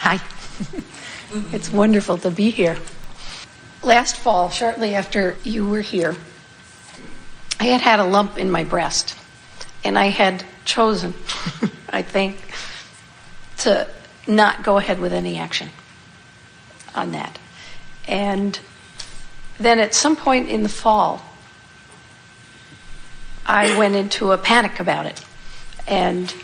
Hi. It's wonderful to be here. Last fall, shortly after you were here, I had a lump in my breast, and I had chosen, I think, to not go ahead with any action on that. And then at some point in the fall, I went into a panic about it and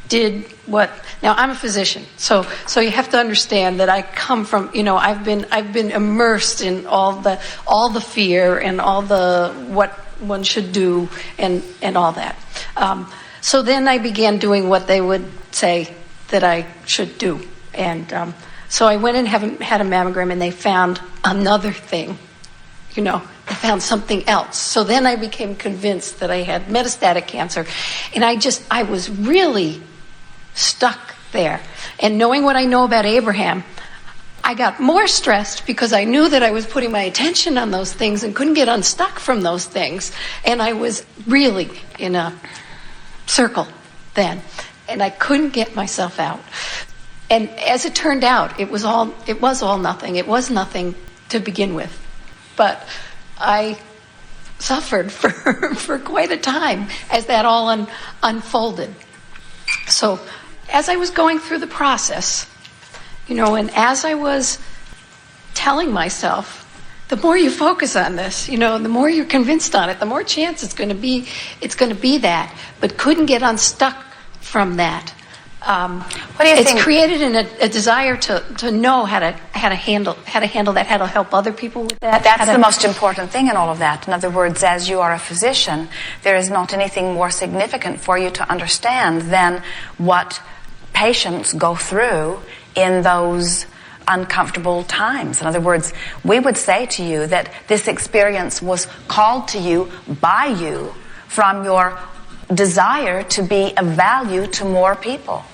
did what. Now I'm a physician, so you have to understand that I come from, I've been immersed in all the fear and all the what one should do and all that. So then I began doing what they would say that I should do, and so I went and had a mammogram, and they found another thing. They found something else. So then I became convinced that I had metastatic cancer, and I was really stuck there. And knowing what I know about Abraham, I got more stressed because I knew that I was putting my attention on those things and couldn't get unstuck from those things. And I was really in a circle then, and I couldn't get myself out. And as it turned out, it was all nothing. It was nothing to begin with. But I suffered for quite a time as that all unfolded. So as I was going through the process, and as I was telling myself, the more you focus on this, the more you're convinced on it, the more chance it's going to be that, but couldn't get unstuck from that. What do you think? It's created a desire to know how to handle that, how to help other people with that. That's the most important thing in all of that. In other words, as you are a physician, there is not anything more significant for you to understand than what patients go through in those uncomfortable times. In other words, we would say to you that this experience was called to you by you from your desire to be of value to more people.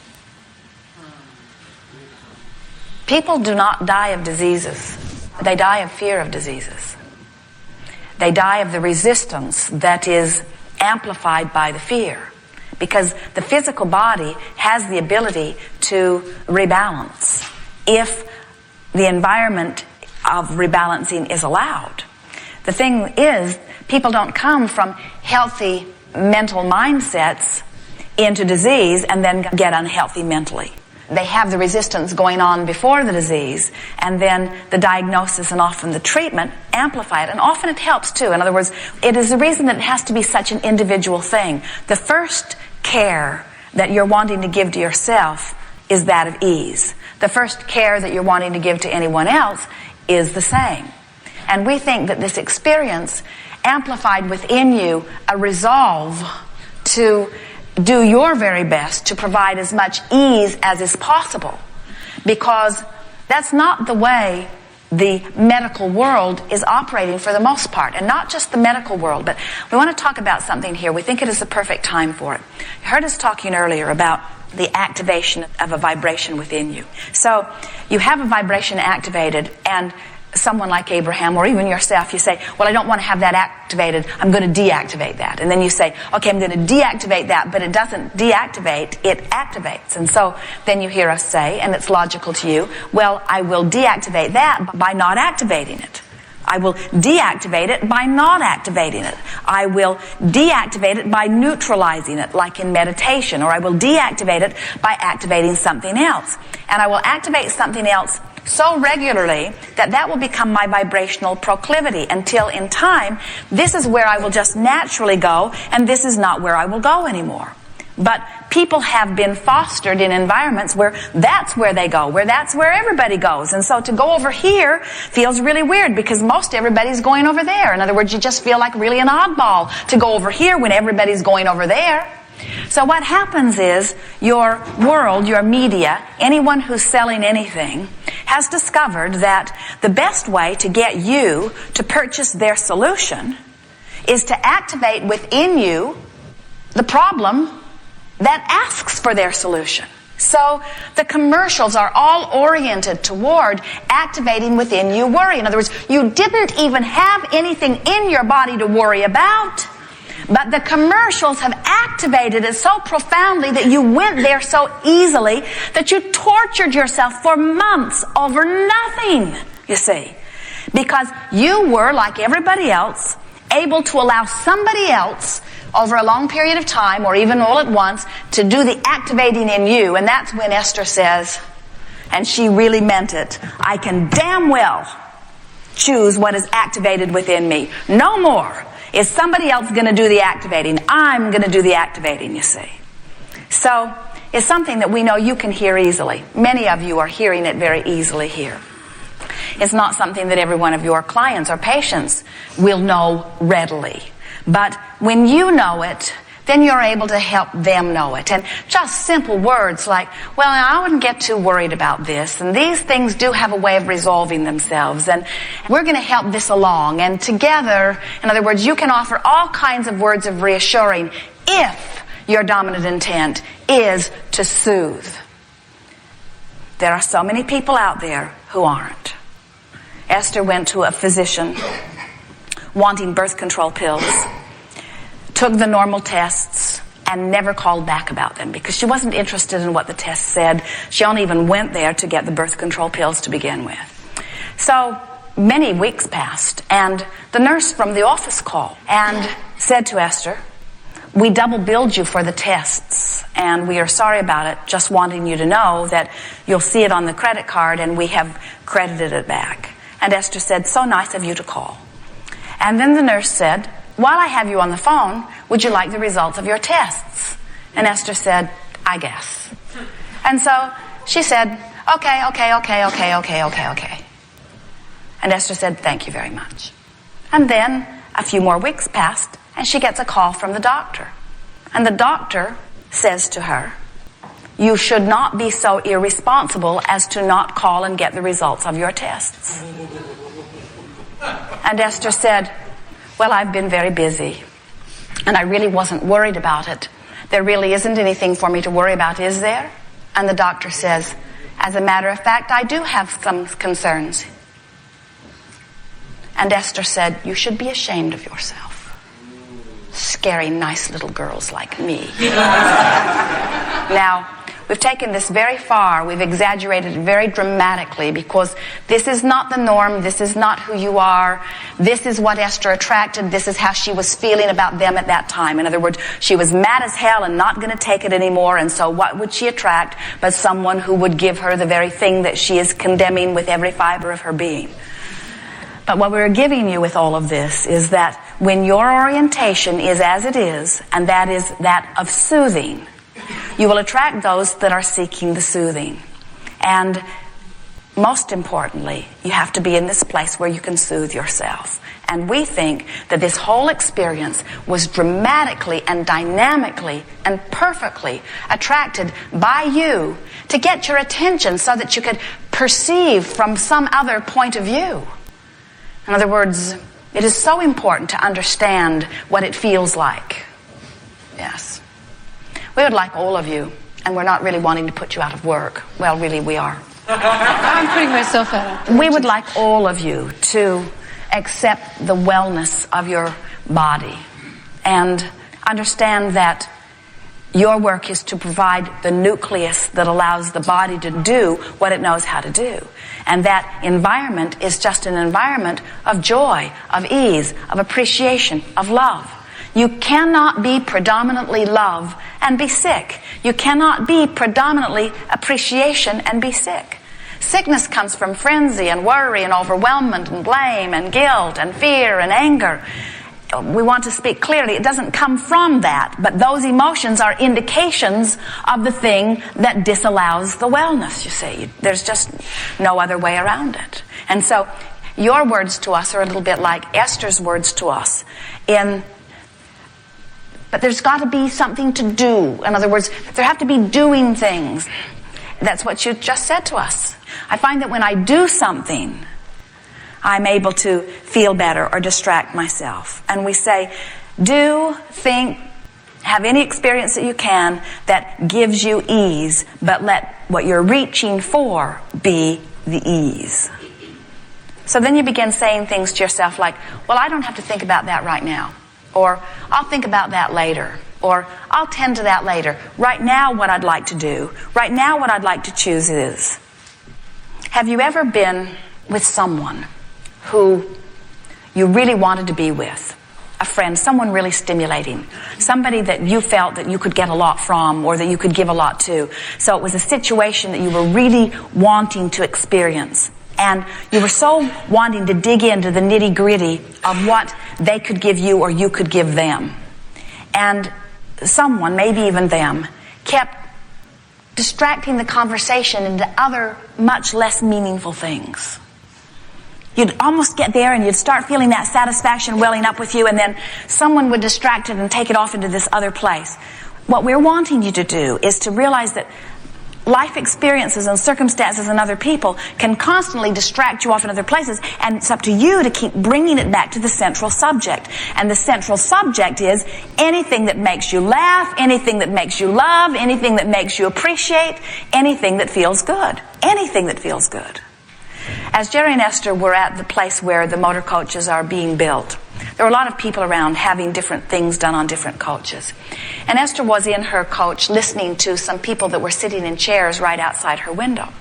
People do not die of diseases. They die of fear of diseases. They die of the resistance that is amplified by the fear, because the physical body has the ability to rebalance if the environment of rebalancing is allowed. The thing is, people don't come from healthy mental mindsets into disease and then get unhealthy mentally. They have the resistance going on before the disease, and then the diagnosis and often the treatment amplify it, and often it helps too. In other words, it is the reason that it has to be such an individual thing. The first care that you're wanting to give to yourself is that of ease. The first care that you're wanting to give to anyone else is the same. And we think that this experience amplified within you a resolve to do your very best to provide as much ease as is possible, because that's not the way the medical world is operating for the most part, and not just the medical world, but we want to talk about something here. We think it is the perfect time for it. You heard us talking earlier about the activation of a vibration within you. So you have a vibration activated, and someone like Abraham, or even yourself, you say, well, I don't want to have that activated, I'm going to deactivate that. And then you say, okay, I'm going to deactivate that, but it doesn't deactivate, it activates. And so then you hear us say, and it's logical to you, well, I will deactivate that by not activating it. I will deactivate it by not activating it. I will deactivate it by neutralizing it, like in meditation, or I will deactivate it by activating something else. And I will activate something else so regularly that will become my vibrational proclivity, until in time, this is where I will just naturally go, and this is not where I will go anymore. But people have been fostered in environments where that's where they go, where that's where everybody goes. And so to go over here feels really weird, because most everybody's going over there. In other words, you just feel like really an oddball to go over here when everybody's going over there. So what happens is your world, your media, anyone who's selling anything, has discovered that the best way to get you to purchase their solution is to activate within you the problem that asks for their solution. So the commercials are all oriented toward activating within you worry. In other words, you didn't even have anything in your body to worry about, But the commercials have activated it so profoundly that you went there so easily that you tortured yourself for months over nothing, you see. Because you were, like everybody else, able to allow somebody else over a long period of time, or even all at once, to do the activating in you. And that's when Esther says, and she really meant it, I can damn well choose what is activated within me. No more is somebody else going to do the activating. I'm going to do the activating, you see. So it's something that we know you can hear easily. Many of you are hearing it very easily here. It's not something that every one of your clients or patients will know readily. But when you know it, then you're able to help them know it. And just simple words like, well, I wouldn't get too worried about this, and these things do have a way of resolving themselves, and we're going to help this along. And together, in other words, you can offer all kinds of words of reassuring if your dominant intent is to soothe. There are so many people out there who aren't. Esther went to a physician wanting birth control pills, took the normal tests, and never called back about them because she wasn't interested in what the tests said. She only even went there to get the birth control pills to begin with. So many weeks passed, and the nurse from the office called and said to Esther, we double billed you for the tests, and we are sorry about it, just wanting you to know that you'll see it on the credit card, and we have credited it back. And Esther said, so nice of you to call. And then the nurse said, while I have you on the phone, would you like the results of your tests? And Esther said, I guess. And so she said, okay. And Esther said, thank you very much. And then a few more weeks passed, and she gets a call from the doctor. And the doctor says to her, you should not be so irresponsible as to not call and get the results of your tests. And Esther said, well, I've been very busy, and I really wasn't worried about it. There really isn't anything for me to worry about, is there? And the doctor says, as a matter of fact, I do have some concerns. And Esther said, you should be ashamed of yourself. Scary, nice little girls like me. Now, we've taken this very far. We've exaggerated it very dramatically because this is not the norm. This is not who you are. This is what Esther attracted. This is how she was feeling about them at that time. In other words, she was mad as hell and not going to take it anymore. And so what would she attract but someone who would give her the very thing that she is condemning with every fiber of her being? But what we're giving you with all of this is that when your orientation is as it is, and that is that of soothing, you will attract those that are seeking the soothing. And most importantly, you have to be in this place where you can soothe yourself. And we think that this whole experience was dramatically and dynamically and perfectly attracted by you to get your attention so that you could perceive from some other point of view. In other words, it is so important to understand what it feels like. Yes. We would like all of you, and we're not really wanting to put you out of work. Well, really, we are. I'm putting myself out. We would like all of you to accept the wellness of your body and understand that your work is to provide the nucleus that allows the body to do what it knows how to do. And that environment is just an environment of joy, of ease, of appreciation, of love. You cannot be predominantly love and be sick. You cannot be predominantly appreciation and be sick. Sickness comes from frenzy and worry and overwhelmment and blame and guilt and fear and anger. We want to speak clearly. It doesn't come from that, but those emotions are indications of the thing that disallows the wellness, you see. There's just no other way around it. And so your words to us are a little bit like Esther's words to us. But there's got to be something to do. In other words, there have to be doing things. That's what you just said to us. I find that when I do something, I'm able to feel better or distract myself. And we say, do, think, have any experience that you can that gives you ease, but let what you're reaching for be the ease. So then you begin saying things to yourself like, well, I don't have to think about that right now. Or I'll think about that later. Or I'll tend to that later. Right now what I'd like to do, right now what I'd like to choose is, have you ever been with someone who you really wanted to be with? A friend, someone really stimulating, somebody that you felt that you could get a lot from or that you could give a lot to. So it was a situation that you were really wanting to experience. And you were so wanting to dig into the nitty-gritty of what they could give you or you could give them. And someone, maybe even them, kept distracting the conversation into other much less meaningful things. You'd almost get there and you'd start feeling that satisfaction welling up with you, and then someone would distract it and take it off into this other place. What we're wanting you to do is to realize that life experiences and circumstances and other people can constantly distract you off in other places, and it's up to you to keep bringing it back to the central subject. And the central subject is anything that makes you laugh, anything that makes you love, anything that makes you appreciate, anything that feels good. Anything that feels good. As Jerry and Esther were at the place where the motor coaches are being built, there were a lot of people around having different things done on different coaches. And Esther was in her coach listening to some people that were sitting in chairs right outside her window.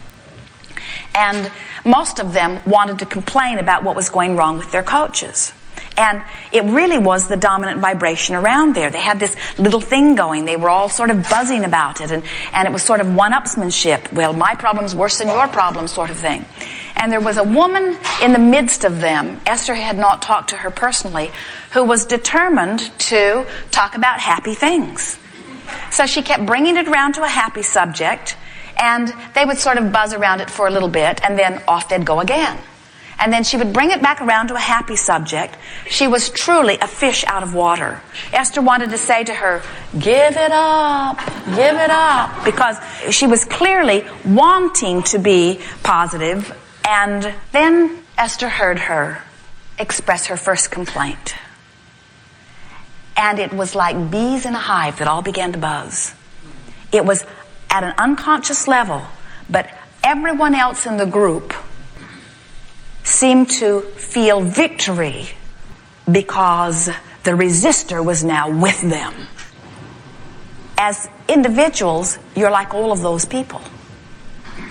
And most of them wanted to complain about what was going wrong with their coaches. And it really was the dominant vibration around there. They had this little thing going. They were all sort of buzzing about it. And it was sort of one-upsmanship. Well, my problem's worse than your problem sort of thing. And there was a woman in the midst of them, Esther had not talked to her personally, who was determined to talk about happy things. So she kept bringing it around to a happy subject, and they would sort of buzz around it for a little bit, and then off they'd go again. And then she would bring it back around to a happy subject. She was truly a fish out of water. Esther wanted to say to her, give it up, because she was clearly wanting to be positive. And then Esther heard her express her first complaint. And it was like bees in a hive that all began to buzz. It was at an unconscious level, but everyone else in the group seemed to feel victory because the resistor was now with them. As individuals, you're like all of those people.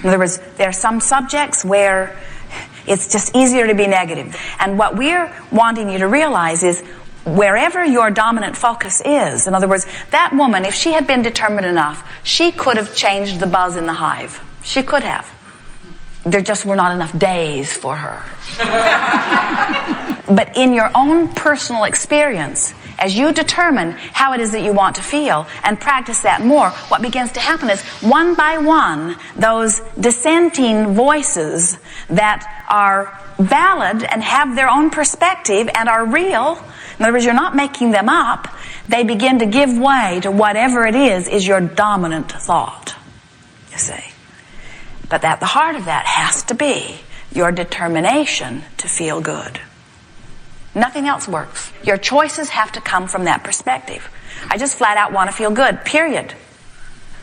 In other words, there are some subjects where it's just easier to be negative. And what we're wanting you to realize is wherever your dominant focus is, in other words, that woman, if she had been determined enough, she could have changed the buzz in the hive. She could have. There just were not enough days for her. But in your own personal experience, as you determine how it is that you want to feel and practice that more, what begins to happen is one by one, those dissenting voices that are valid and have their own perspective and are real, in other words, you're not making them up, they begin to give way to whatever it is your dominant thought, you see. But at the heart of that has to be your determination to feel good. Nothing else works. Your choices have to come from that perspective. I just flat out want to feel good, period.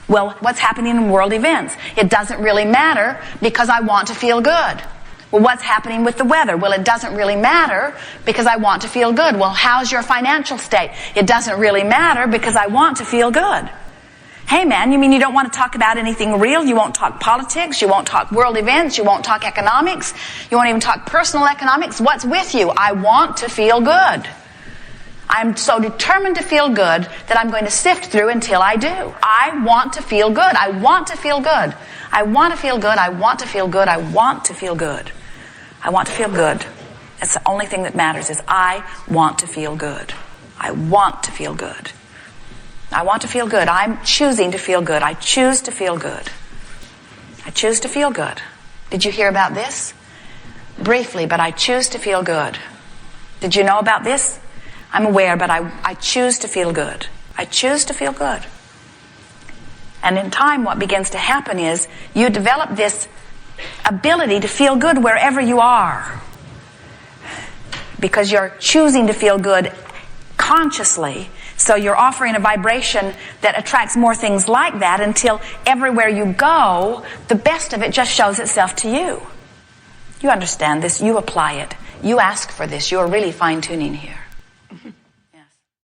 Well, what's happening in world events? It doesn't really matter because I want to feel good. Well, what's happening with the weather? Well, it doesn't really matter because I want to feel good. Well, how's your financial state? It doesn't really matter because I want to feel good. Hey man, you mean you don't want to talk about anything real? You won't talk politics, you won't talk world events, you won't talk economics, you won't even talk personal economics. What's with you? I want to feel good. I'm so determined to feel good that I'm going to sift through until I do. I want to feel good. I want to feel good. I want to feel good. I want to feel good. I want to feel good. I want to feel good. That's the only thing that matters is I want to feel good. I want to feel good. I want to feel good. I'm choosing to feel good. I choose to feel good. I choose to feel good. Did you hear about this? Briefly, but I choose to feel good. Did you know about this? I'm aware, but I choose to feel good. I choose to feel good. And in time, what begins to happen is you develop this ability to feel good wherever you are. Because you're choosing to feel good consciously. So you're offering a vibration that attracts more things like that until everywhere you go, the best of it just shows itself to you. You understand this. You apply it. You ask for this. You're really fine-tuning here.